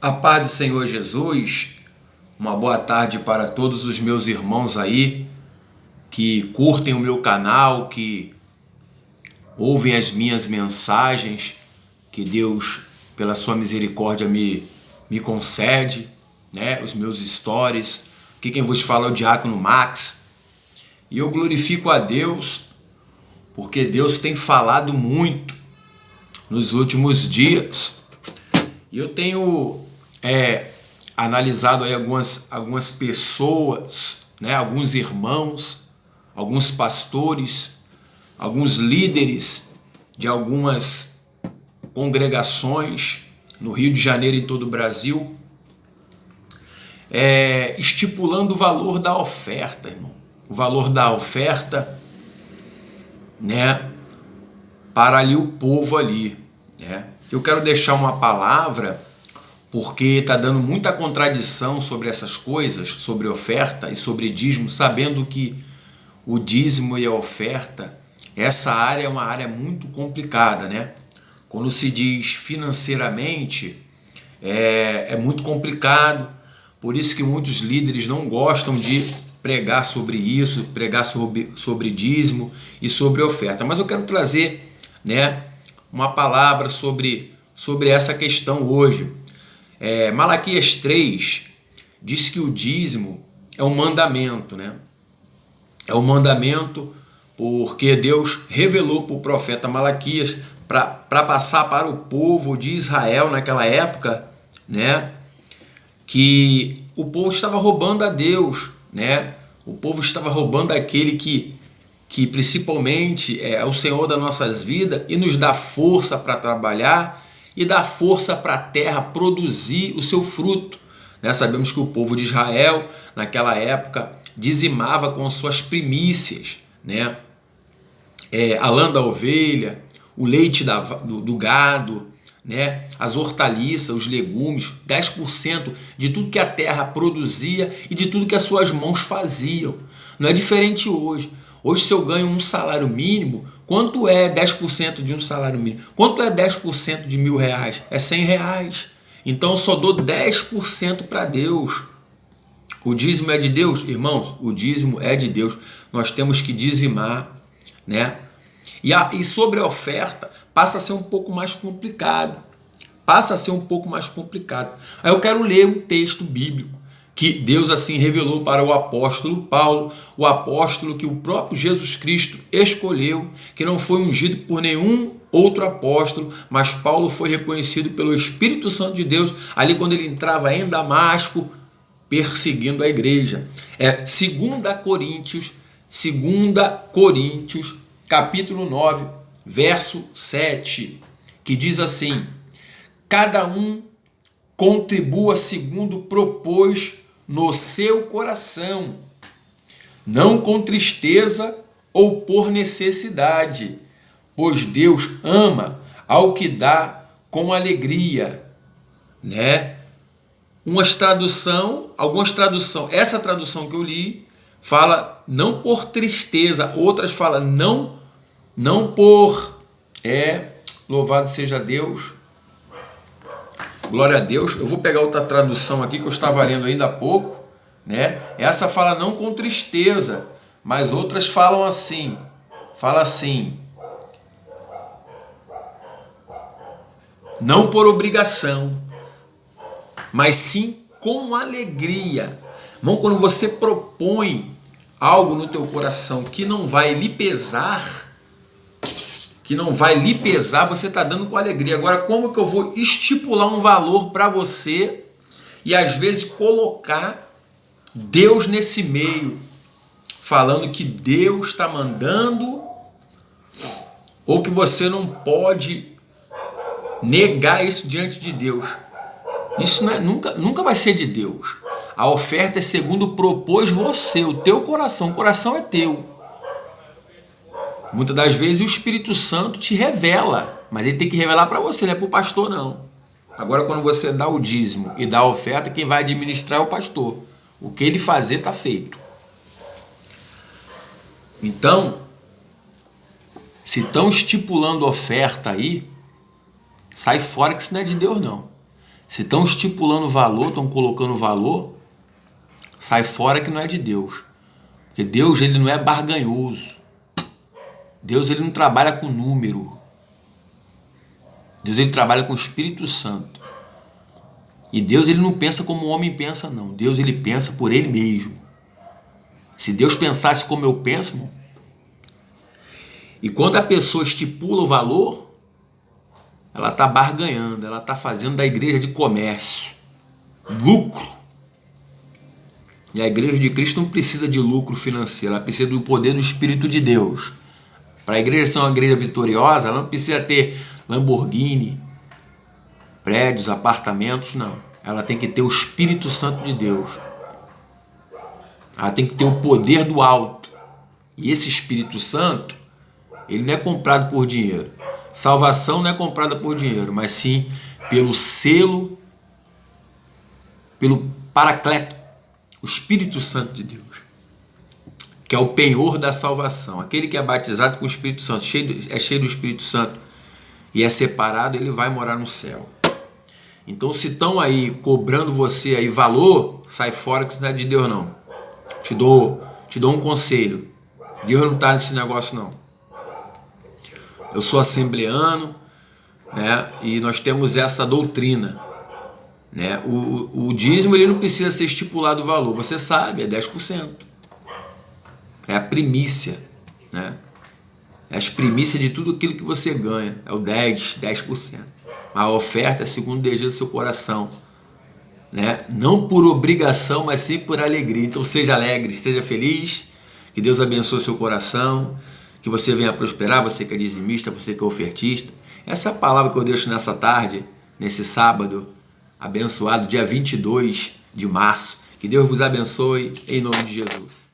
A paz do Senhor Jesus, uma boa tarde para todos os meus irmãos aí que curtem o meu canal, que ouvem as minhas mensagens, que Deus, pela sua misericórdia, me concede, né? Os meus stories. Aqui quem vos fala é o Diácono Max. E eu glorifico a Deus, porque Deus tem falado muito nos últimos dias. E eu tenho analisado aí algumas pessoas, né, alguns irmãos, alguns pastores, alguns líderes de algumas congregações no Rio de Janeiro e em todo o Brasil, estipulando o valor da oferta, irmão. O valor da oferta, né, para ali o povo ali, né? Eu quero deixar uma palavra, porque está dando muita contradição sobre essas coisas, sobre oferta e sobre dízimo, sabendo que o dízimo e a oferta, essa área é uma área muito complicada, né? Quando se diz financeiramente, é muito complicado, por isso que muitos líderes não gostam de pregar sobre isso, pregar sobre dízimo e sobre oferta. Mas eu quero trazer, né, uma palavra sobre essa questão hoje. Malaquias 3 diz que o dízimo é um mandamento, né? É um mandamento porque Deus revelou para o profeta Malaquias para passar para o povo de Israel naquela época, né, que o povo estava roubando a Deus, né? O povo estava roubando aquele que principalmente é o Senhor das nossas vidas e nos dá força para trabalhar e dá força para a terra produzir o seu fruto, né? Sabemos que o povo de Israel, naquela época, dizimava com suas primícias, né? A lã da ovelha, o leite do gado, né? As hortaliças, os legumes, 10% de tudo que a terra produzia e de tudo que as suas mãos faziam. Não é diferente hoje. Hoje, se eu ganho um salário mínimo, quanto é 10% de um salário mínimo? Quanto é 10% de R$1.000? É R$100. Então, eu só dou 10% para Deus. O dízimo é de Deus? Irmãos, o dízimo é de Deus. Nós temos que dizimar, né? E sobre a oferta, passa a ser um pouco mais complicado. Aí eu quero ler um texto bíblico que Deus assim revelou para o apóstolo Paulo, o apóstolo que o próprio Jesus Cristo escolheu, que não foi ungido por nenhum outro apóstolo, mas Paulo foi reconhecido pelo Espírito Santo de Deus ali quando ele entrava em Damasco perseguindo a igreja. 2 Coríntios, capítulo 9, verso 7, que diz assim: cada um contribua segundo propôs no seu coração, não com tristeza ou por necessidade, pois Deus ama ao que dá com alegria, né? Algumas traduções, essa tradução que eu li fala não por tristeza, outras falam não por louvado seja Deus. Glória a Deus. Eu vou pegar outra tradução aqui que eu estava lendo ainda há pouco, né? Essa fala não com tristeza, mas outras falam assim. Fala assim: não por obrigação, mas sim com alegria. Irmão, quando você propõe algo no teu coração que não vai lhe pesar, você está dando com alegria. Agora, como que eu vou estipular um valor para você e às vezes colocar Deus nesse meio, falando que Deus está mandando, ou que você não pode negar isso diante de Deus? Isso nunca vai ser de Deus. A oferta é segundo propôs você, o teu coração. O coração é teu. Muitas das vezes o Espírito Santo te revela, mas ele tem que revelar para você, não é para o pastor não. Agora, quando você dá o dízimo e dá a oferta, quem vai administrar é o pastor. O que ele fazer está feito. Então, se estão estipulando oferta aí, sai fora, que isso não é de Deus não. Se estão estipulando valor, estão colocando valor, sai fora que não é de Deus. Porque Deus, ele não é barganhoso. Deus, ele não trabalha com número. Deus, ele trabalha com o Espírito Santo. E Deus, ele não pensa como o homem pensa, não. Deus, ele pensa por ele mesmo. Se Deus pensasse como eu penso, irmão, e quando a pessoa estipula o valor, ela está barganhando, ela está fazendo da igreja de comércio, lucro. E a igreja de Cristo não precisa de lucro financeiro, ela precisa do poder do Espírito de Deus. Para a igreja ser uma igreja vitoriosa, ela não precisa ter Lamborghini, prédios, apartamentos, não. Ela tem que ter o Espírito Santo de Deus. Ela tem que ter o poder do alto. E esse Espírito Santo, ele não é comprado por dinheiro. Salvação não é comprada por dinheiro, mas sim pelo selo, pelo Paracleto, o Espírito Santo de Deus, que é o penhor da salvação. Aquele que é batizado com o Espírito Santo, é cheio do Espírito Santo e é separado, ele vai morar no céu. Então, se estão aí cobrando você aí valor, sai fora, que isso não é de Deus, não. Te dou um conselho. Deus não está nesse negócio, não. Eu sou assembleano, né? E nós temos essa doutrina, né? O dízimo, ele não precisa ser estipulado o valor. Você sabe, é 10%. É a primícia, né? É as primícias de tudo aquilo que você ganha. É o 10%. A oferta é segundo o desejo do seu coração, né? Não por obrigação, mas sim por alegria. Então seja alegre, seja feliz, que Deus abençoe seu coração, que você venha prosperar, você que é dizimista, você que é ofertista. Essa é a palavra que eu deixo nessa tarde, nesse sábado abençoado, dia 22 de março. Que Deus vos abençoe, em nome de Jesus.